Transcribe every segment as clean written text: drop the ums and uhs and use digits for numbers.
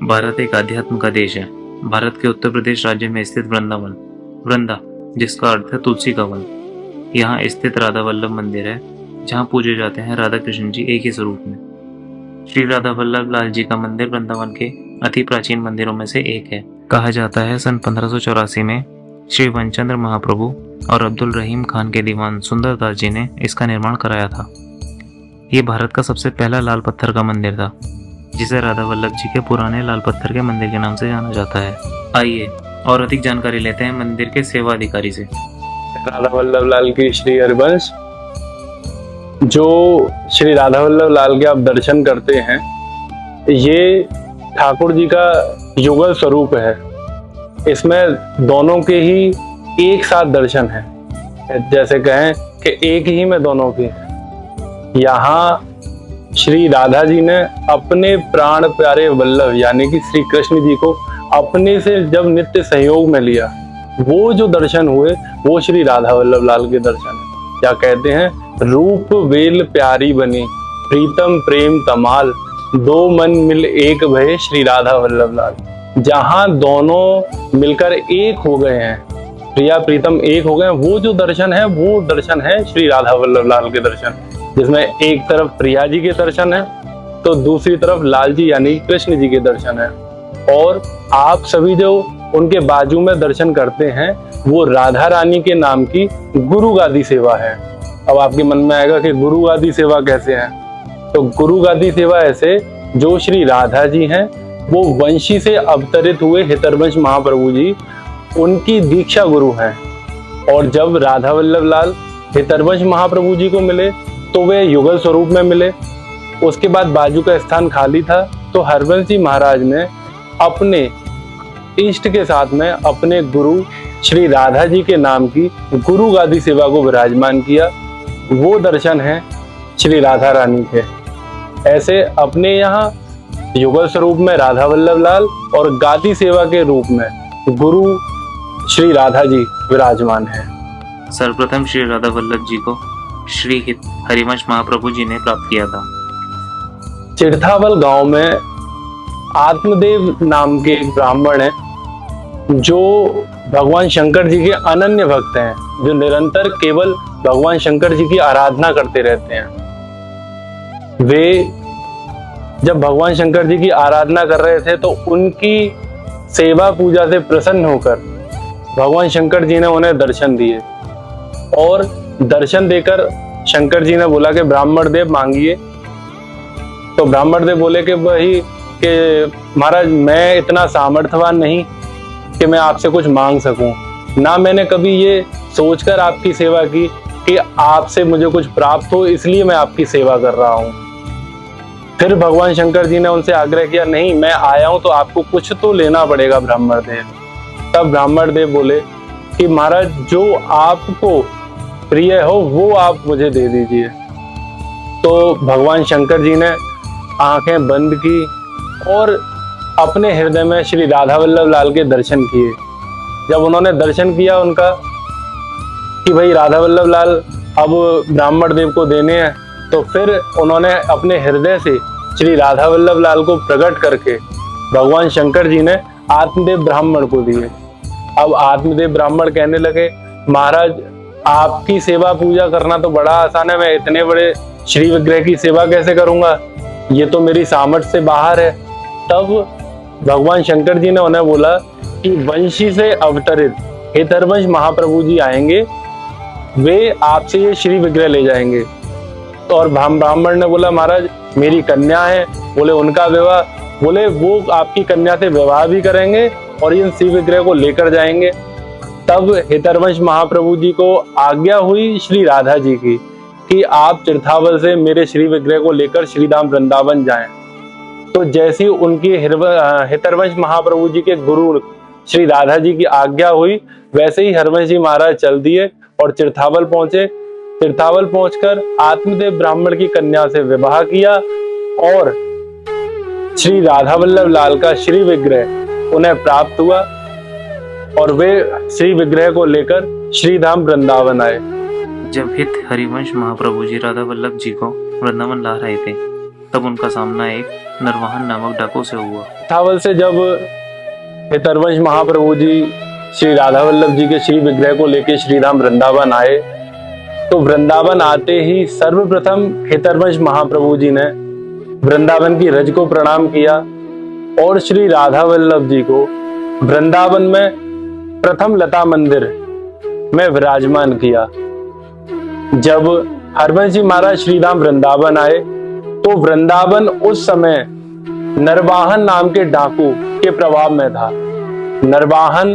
भारत एक आध्यात्म का देश है। भारत के उत्तर प्रदेश राज्य में स्थित वृंदावन, वृंदा जिसका अर्थ है तुलसी का वन, यहाँ स्थित राधा वल्लभ मंदिर है जहाँ पूजे जाते हैं राधा कृष्ण जी एक ही स्वरूप में। श्री राधा वल्लभ लाल जी का मंदिर वृंदावन के अति प्राचीन मंदिरों में से एक है। कहा जाता है सन 1584 में श्री वनचंद्र महाप्रभु और अब्दुल रहीम खान के दीवान सुंदरदास जी ने इसका निर्माण कराया था। ये भारत का सबसे पहला लाल पत्थर का मंदिर था, जिसे राधा वल्लभ जी के पुराने लाल पत्थर के मंदिर के नाम से जाना जाता है। आइए और अधिक जानकारी लेते हैं मंदिर के सेवा अधिकारी से। राधा वल्लभ लाल की श्री हरिवंश, जो श्री राधा वल्लभ लाल के आप दर्शन करते हैं, ये ठाकुर जी का युगल स्वरूप है। इसमें दोनों के ही एक साथ दर्शन है, जैसे कहें कि एक ही में दोनों के। यहाँ श्री राधा जी ने अपने प्राण प्यारे वल्लभ यानी कि श्री कृष्ण जी को अपने से जब नित्य सहयोग में लिया, वो जो दर्शन हुए वो श्री राधा वल्लभ लाल के दर्शन है। क्या कहते हैं, रूप वेल प्यारी बनी, प्रीतम प्रेम तमाल, दो मन मिल एक भये श्री राधा वल्लभ लाल। जहां दोनों मिलकर एक हो गए हैं, प्रिया प्रीतम एक हो गए हैं, वो जो दर्शन है वो दर्शन है श्री राधा वल्लभ लाल के दर्शन, जिसमें एक तरफ प्रिया जी के दर्शन है तो दूसरी तरफ लाल जी यानी कृष्ण जी के दर्शन है। और आप सभी जो उनके बाजू में दर्शन करते हैं वो राधा रानी के नाम की गुरु गादी सेवा है। अब आपके मन में आएगा कि गुरु गादी सेवा कैसे है, तो गुरु गादी सेवा ऐसे, जो श्री राधा जी हैं वो वंशी से अवतरित हुए हितरवंश महाप्रभु जी उनकी दीक्षा गुरु हैं। और जब राधा वल्लभ लाल हितरवंश महाप्रभु जी को मिले तो वे युगल स्वरूप में मिले। उसके बाद बाजू का स्थान खाली था तो हरवंश जी महाराज ने अपने इष्ट के साथ में अपने गुरु श्री राधा जी के नाम की गुरु गादी सेवा को विराजमान किया। वो दर्शन है श्री राधा रानी के। ऐसे अपने यहाँ युगल स्वरूप में राधा वल्लभ लाल और गादी सेवा के रूप में गुरु श्री राधा जी विराजमान है। सर्वप्रथम श्री राधा वल्लभ जी को श्री हरिवंश महाप्रभु जी ने प्राप्त किया था। चिड़थावल गांव में आत्मदेव नाम के एक ब्राह्मण हैं, जो भगवान शंकर जी के अनन्य भक्त हैं, जो निरंतर केवल भगवान शंकर जी की आराधना करते रहते हैं। वे जब भगवान शंकर जी की आराधना कर रहे थे तो उनकी सेवा पूजा से प्रसन्न होकर भगवान शंकर जी ने उन्हें दर्शन दिए। और दर्शन देकर शंकर जी ने बोला कि ब्राह्मण देव मांगिए। तो ब्राह्मण देव बोले कि वही कि महाराज, मैं इतना सामर्थ्यवान नहीं कि मैं आपसे कुछ मांग सकूं, ना मैंने कभी ये सोचकर आपकी सेवा की कि आपसे मुझे कुछ प्राप्त हो, इसलिए मैं आपकी सेवा कर रहा हूं। फिर भगवान शंकर जी ने उनसे आग्रह किया, नहीं, मैं आया हूं तो आपको कुछ तो लेना पड़ेगा ब्राह्मण देव। तब ब्राह्मण देव बोले कि महाराज, जो आपको प्रिय हो वो आप मुझे दे दीजिए। तो भगवान शंकर जी ने आंखें बंद की और अपने हृदय में श्री राधा वल्लभ लाल के दर्शन किए। जब उन्होंने दर्शन किया उनका कि भाई राधा वल्लभ लाल अब ब्राह्मण देव को देने हैं, तो फिर उन्होंने अपने हृदय से श्री राधा वल्लभ लाल को प्रकट करके भगवान शंकर जी ने आत्मदेव ब्राह्मण को दिए। अब आत्मदेव ब्राह्मण कहने लगे, महाराज, आपकी सेवा पूजा करना तो बड़ा आसान है, मैं इतने बड़े श्री विग्रह की सेवा कैसे करूंगा, ये तो मेरी सामर्थ्य से बाहर है। तब भगवान शंकर जी ने उन्हें बोला कि वंशी से अवतरित हितरवंश महाप्रभु जी आएंगे, वे आपसे ये श्री विग्रह ले जाएंगे। तो और ब्राह्मण ने बोला, महाराज, मेरी कन्या है। बोले उनका विवाह, बोले वो आपकी कन्या से विवाह भी करेंगे और इन श्री विग्रह को लेकर जाएंगे। तब हितरवंश महाप्रभु जी को आज्ञा हुई श्री राधा जी की कि आप चिड़थावल से मेरे श्री विग्रह को लेकर श्रीधाम वृंदावन जाएं। तो जैसी उनकी हितरवंश महाप्रभु जी के गुरु श्री राधा जी की आज्ञा हुई, वैसे ही हरवंश जी महाराज चल दिए और चिड़थावल पहुंचे। चिड़थावल पहुंचकर आत्मदेव ब्राह्मण की कन्या से विवाह किया और श्री राधा वल्लभ लाल का श्री विग्रह उन्हें प्राप्त हुआ और वे श्री विग्रह को लेकर श्रीधाम वृंदावन आए। जब हित हरिवंश महाप्रभु जी राधा वल्लभ जी को वृंदावन ला रहे थे तब उनका सामना एक नरवाहन नामक डाकू से हुआ। तीर्थावल से जब हेतरवंश महाप्रभु जी श्री राधा वल्लभ जी के श्री विग्रह को लेकर श्रीधाम वृंदावन आए, तो वृंदावन आते ही सर्वप्रथम हेतरवंश महाप्रभु जी ने वृंदावन की रज को प्रणाम किया और श्री राधा वल्लभ जी को वृंदावन में प्रथम लता मंदिर में विराजमान किया। जब हरवंश जी महाराज श्रीधाम वृंदावन आए तो वृंदावन उस समय नरवाहन नाम के डाकू के प्रभाव में था। नरवाहन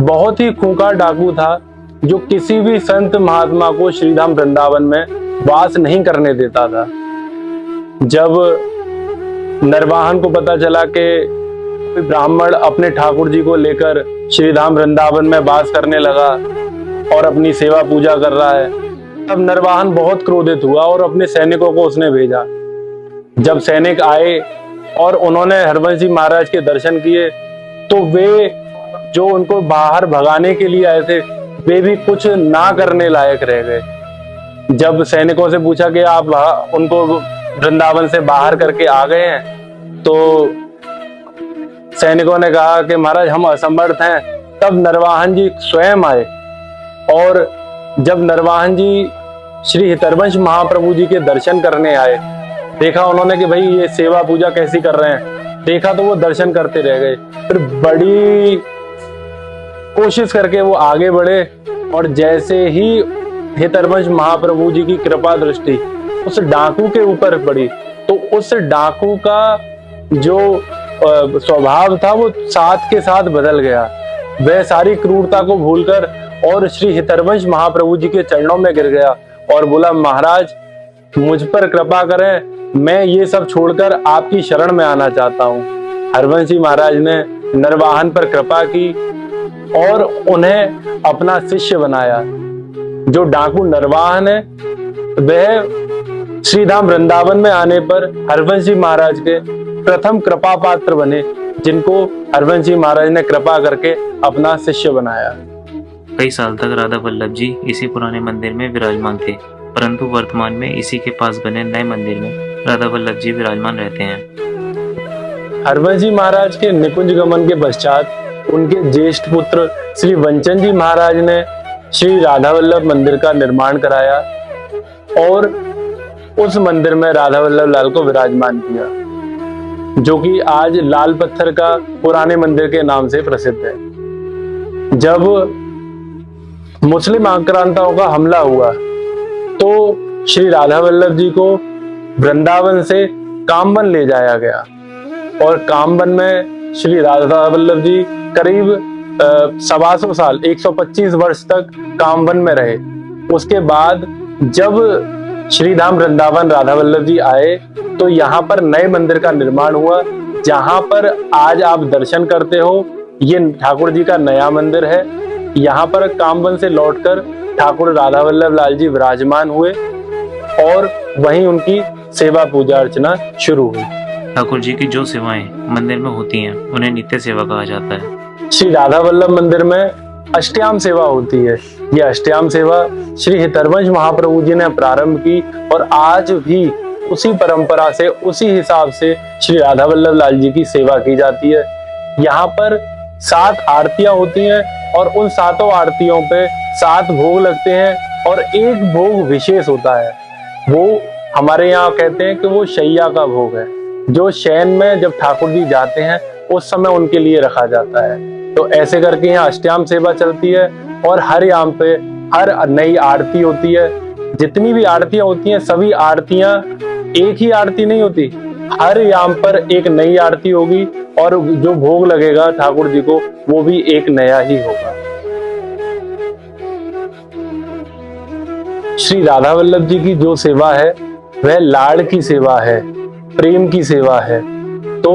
बहुत ही खूंखार डाकू था जो किसी भी संत महात्मा को श्रीधाम वृंदावन में वास नहीं करने देता था। जब नरवाहन को पता चला कि ब्राह्मण अपने ठाकुर जी को लेकर श्रीधाम वृंदावन में वास करने लगा और अपनी सेवा पूजा कर रहा है, तब नरवाहन बहुत क्रोधित हुआ और अपने सैनिकों को उसने भेजा। जब सैनिक आए और उन्होंने हरवंश जी महाराज के दर्शन किए तो वे जो उनको बाहर भगाने के लिए आए थे वे भी कुछ ना करने लायक रह गए। जब सैनिकों से पूछा कि आप उनको वृंदावन से बाहर करके आ गए हैं, तो सैनिकों ने कहा कि महाराज हम असमर्थ हैं। तब नरवाहन जी स्वयं आए और जब नरवाहन जी श्री हितरवंश महाप्रभु जी के दर्शन करने आए, देखा उन्होंने कि भाई ये सेवा पूजा कैसी कर रहे हैं, देखा तो वो दर्शन करते रह गए। फिर बड़ी कोशिश करके वो आगे बढ़े और जैसे ही हेतरवंश महाप्रभु जी की कृपा दृष्टि उस डाकू के ऊपर पड़ी तो उस डाकू का जो स्वभाव था वो साथ के साथ बदल गया। वह सारी क्रूरता को भूलकर और श्री हितरवंश महाप्रभु जी के चरणों में गिर गया और बोला, महाराज मुझ पर कृपा करें, मैं ये सब छोड़कर आपकी शरण में आना चाहता हूँ। हरवंश जी महाराज ने नरवाहन पर कृपा की और उन्हें अपना शिष्य बनाया। जो डाकू नरवाहन है वह श्रीधाम वृंदावन में आने पर हरवंश जी महाराज के प्रथम कृपा पात्र बने, जिनको हरवंश जी महाराज ने कृपा करके अपना शिष्य बनाया। कई साल तक राधा वल्लभ जी इसी पुराने मंदिर में विराजमान थे, परंतु वर्तमान में इसी के पास बने नए मंदिर में राधा वल्लभ जी विराजमान रहते हैं। हरवंश जी महाराज के निकुंज गमन के पश्चात उनके ज्येष्ठ पुत्र श्री वंचन जी महाराज ने श्री राधा वल्लभ मंदिर का निर्माण कराया और उस मंदिर में राधा वल्लभ लाल को विराजमान किया, जो कि आज लाल पत्थर का पुराने मंदिर के नाम से प्रसिद्ध है। जब मुस्लिम आक्रांताओं का हमला हुआ तो श्री राधा वल्लभ जी को वृंदावन से कामवन ले जाया गया और कामवन में श्री राधा वल्लभ जी करीब 125 साल 125 वर्ष तक कामवन में रहे। उसके बाद जब श्रीधाम वृंदावन राधा वल्लभ जी आए तो यहाँ पर नए मंदिर का निर्माण हुआ, जहाँ पर आज आप दर्शन करते हो। ये ठाकुर जी का नया मंदिर है। यहाँ पर कामवन से लौटकर ठाकुर राधा वल्लभ लाल जी विराजमान हुए और वहीं उनकी सेवा पूजा अर्चना शुरू हुई। ठाकुर जी की जो सेवाएं मंदिर में होती हैं उन्हें नित्य सेवा कहा जाता है। श्री राधा वल्लभ मंदिर में अष्टयाम सेवा होती है। ये अष्टयाम सेवा श्री हितरवंश महाप्रभु जी ने प्रारंभ की और आज भी उसी परंपरा से उसी हिसाब से श्री राधा वल्लभ लाल जी की सेवा की जाती है। यहाँ पर 7 आरतियां होती हैं और उन 7 आरतियों पे 7 भोग लगते हैं और एक भोग विशेष होता है। वो हमारे यहाँ कहते हैं कि वो शैया का भोग है, जो शयन में जब ठाकुर जी जाते हैं उस समय उनके लिए रखा जाता है। तो ऐसे करके यहाँ अष्टयाम सेवा चलती है और हर याम पे हर नई आरती होती है। जितनी भी आरतियां होती हैं सभी आरतियां एक ही आरती नहीं होती, हर याम पर एक नई आरती होगी और जो भोग लगेगा ठाकुर जी को वो भी एक नया ही होगा। श्री राधा वल्लभ जी की जो सेवा है वह लाड़ की सेवा है, प्रेम की सेवा है। तो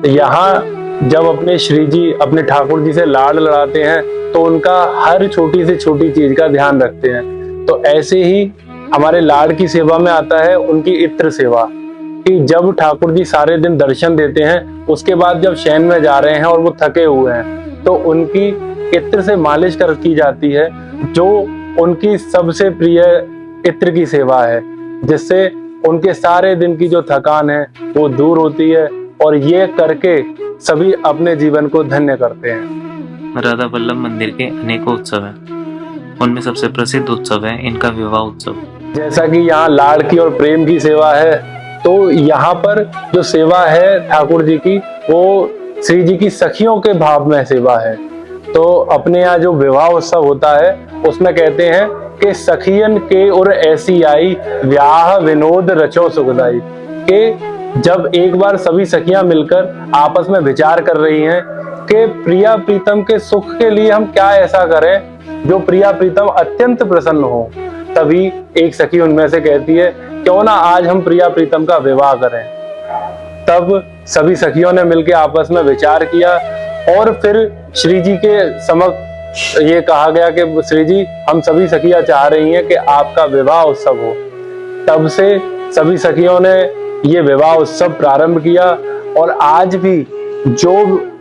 यहाँ जब अपने श्री जी अपने ठाकुर जी से लाड़ लड़ाते हैं तो उनका हर छोटी से छोटी चीज का ध्यान रखते हैं। तो ऐसे ही हमारे लाड़ की सेवा में आता है उनकी इत्र सेवा, कि जब ठाकुर जी सारे दिन दर्शन देते हैं उसके बाद जब शयन में जा रहे हैं और वो थके हुए हैं तो उनकी इत्र से मालिश कर की जाती है, जो उनकी सबसे प्रिय इत्र की सेवा है, जिससे उनके सारे दिन की जो थकान है वो दूर होती है और ये करके सभी अपने जीवन को धन्य करते हैं। राधा वल्लभ मंदिर के अनेकों उत्सव हैं। उनमें सबसे प्रसिद्ध उत्सव है इनका विवाह उत्सव। जैसा कि यहाँ लाड़ की और प्रेम की सेवा है, तो यहाँ पर जो सेवा है ठाकुर जी की, वो श्री जी की सखियों के भाव में सेवा है। तो अपने यहाँ जो विवाह उत्सव होता है उसमें कहते हैं कि सखियन के और ऐसी आई व्याह विनोद रचो सुखदाई, कि जब एक बार सभी सखियां मिलकर आपस में विचार कर रही हैं कि प्रिया प्रीतम के सुख के लिए हम क्या ऐसा करें जो प्रिया प्रीतम अत्यंत प्रसन्न हो, तभी एक सखी उनमें से कहती है क्यों ना आज हम प्रिया प्रीतम का विवाह करें। तब सभी सखियों ने मिलकर आपस में विचार किया और फिर श्री जी के समक्ष ये कहा गया कि श्री जी हम सभी सखियां चाह रही हैं कि आपका विवाह उत्सव हो। तब से सभी सखियों ने ये विवाह उत्सव प्रारंभ किया और आज भी जो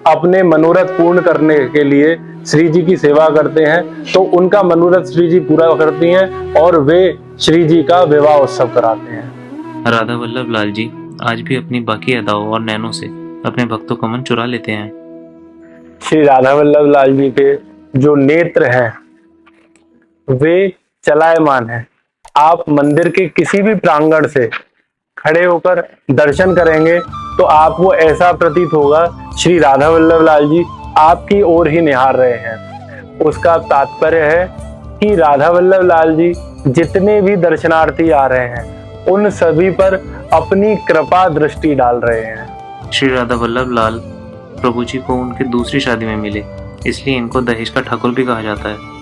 अपने मनोरथ पूर्ण करने के लिए श्री जी की सेवा करते हैं तो उनका मनोरथ श्री जी पूरा करती हैं और वे श्री जी का विवाह उत्सव कराते हैं। राधा वल्लभ लाल जी आज भी अपनी बाकी अदाओं और नैनों से अपने भक्तों का मन चुरा लेते हैं। श्री राधा वल्लभ लाल जी के जो नेत्र हैं वे चलायमान हैं। आप मंदिर के किसी भी प्रांगण से खड़े होकर दर्शन करेंगे तो आपको ऐसा प्रतीत होगा श्री राधा वल्लभ लाल जी आपकी ओर ही निहार रहे हैं। उसका तात्पर्य है कि राधा वल्लभ लाल जी जितने भी दर्शनार्थी आ रहे हैं उन सभी पर अपनी कृपा दृष्टि डाल रहे हैं। श्री राधा वल्लभ लाल प्रभु जी को उनकी दूसरी शादी में मिले, इसलिए इनको दहेज का ठाकुर भी कहा जाता है।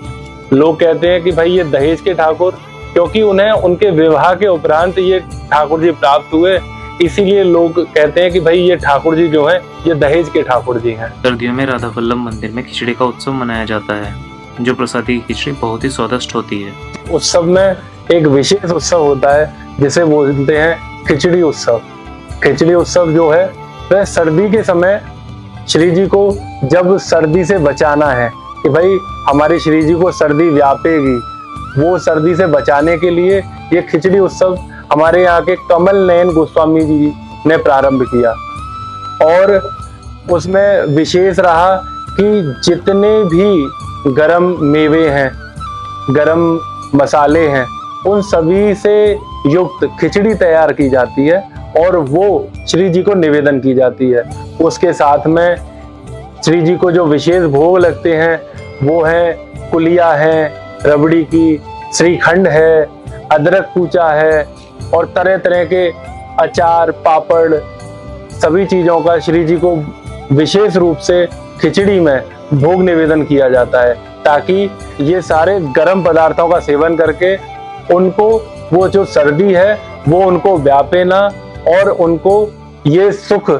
लोग कहते हैं कि भाई ये दहेज के ठाकुर, क्योंकि उन्हें उनके विवाह के उपरांत ये ठाकुर जी प्राप्त हुए, इसीलिए लोग कहते हैं कि भाई ये ठाकुर जी जो हैं ये दहेज के ठाकुर जी हैं। सर्दियों में राधा वल्लभ मंदिर में खिचड़ी का उत्सव मनाया जाता है, जो प्रसादी की खिचड़ी बहुत ही स्वादिष्ट होती है। उत्सव में एक विशेष उत्सव होता है जिसे बोलते हैं खिचड़ी उत्सव। खिचड़ी उत्सव जो है वह सर्दी के समय श्री जी को जब सर्दी से बचाना है कि भाई हमारी श्री जी को सर्दी व्यापेगी, वो सर्दी से बचाने के लिए ये खिचड़ी उत्सव हमारे यहाँ के कमल नयन गोस्वामी जी ने प्रारंभ किया। और उसमें विशेष रहा कि जितने भी गरम मेवे हैं, गरम मसाले हैं, उन सभी से युक्त खिचड़ी तैयार की जाती है और वो श्री जी को निवेदन की जाती है। उसके साथ में श्री जी को जो विशेष भोग लगते हैं वो है कुलिया है, रबड़ी की, श्रीखंड है, अदरक कूचा है और तरह तरह के अचार, पापड़, सभी चीजों का श्री जी को विशेष रूप से खिचड़ी में भोग निवेदन किया जाता है, ताकि ये सारे गर्म पदार्थों का सेवन करके उनको वो जो सर्दी है वो उनको व्यापे ना और उनको ये सुख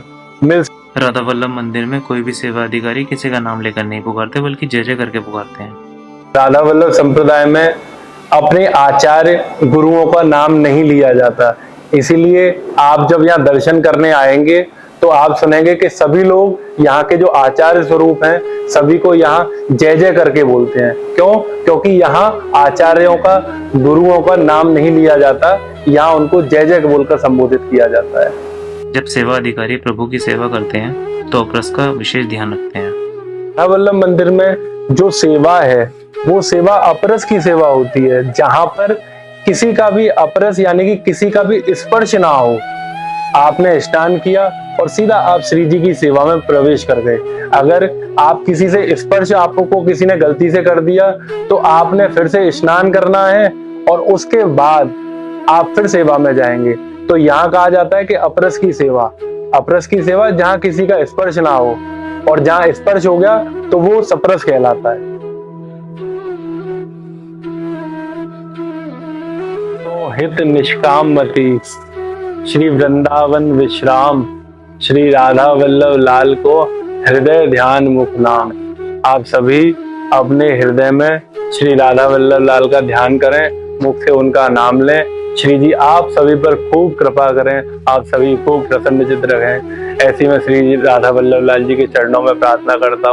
मिल। राधा वल्लभ मंदिर में कोई भी सेवा अधिकारी किसी का नाम लेकर नहीं पुकारते, बल्कि जय जय करके पुकारते हैं। राधा वल्लभ संप्रदाय में अपने आचार्य गुरुओं का नाम नहीं लिया जाता, इसीलिए आप जब यहाँ दर्शन करने आएंगे तो आप सुनेंगे कि सभी लोग यहाँ के जो आचार्य स्वरूप हैं सभी को यहाँ जय जय करके बोलते हैं। क्यों? क्योंकि यहाँ आचार्यों का, गुरुओं का नाम नहीं लिया जाता, यहाँ उनको जय जय बोलकर संबोधित किया जाता है। जब सेवा अधिकारी प्रभु की सेवा करते हैं तो अपरस का विशेष ध्यान रखते हैं। राधा वल्लभ मंदिर में जो सेवा है वो सेवा अपरस की सेवा होती है, जहां पर किसी का भी अपरस यानी कि किसी का भी स्पर्श ना हो। आपने स्नान किया और सीधा आप श्री जी की सेवा में प्रवेश कर गए। अगर आप किसी से स्पर्श आपको किसी ने गलती से कर दिया तो आपने फिर से स्नान करना है और उसके बाद आप फिर सेवा में जाएंगे। तो यहाँ कहा जाता है कि अपरस की सेवा, अपरस की सेवा जहाँ किसी का स्पर्श ना हो, और जहाँ स्पर्श हो गया तो वो सप्रस कहलाता है। तो हित निष्काम मति श्री वृंदावन विश्राम, श्री राधा वल्लभ लाल को हृदय ध्यान मुख नाम। आप सभी अपने हृदय में श्री राधा वल्लभ लाल का ध्यान करें, मुख से उनका नाम लें। श्री जी आप सभी पर खूब कृपा करें, आप सभी खूब प्रसन्नचित्त रहें। ऐसी मैं श्री राधा वल्लभ लाल जी के चरणों में प्रार्थना करता हूँ।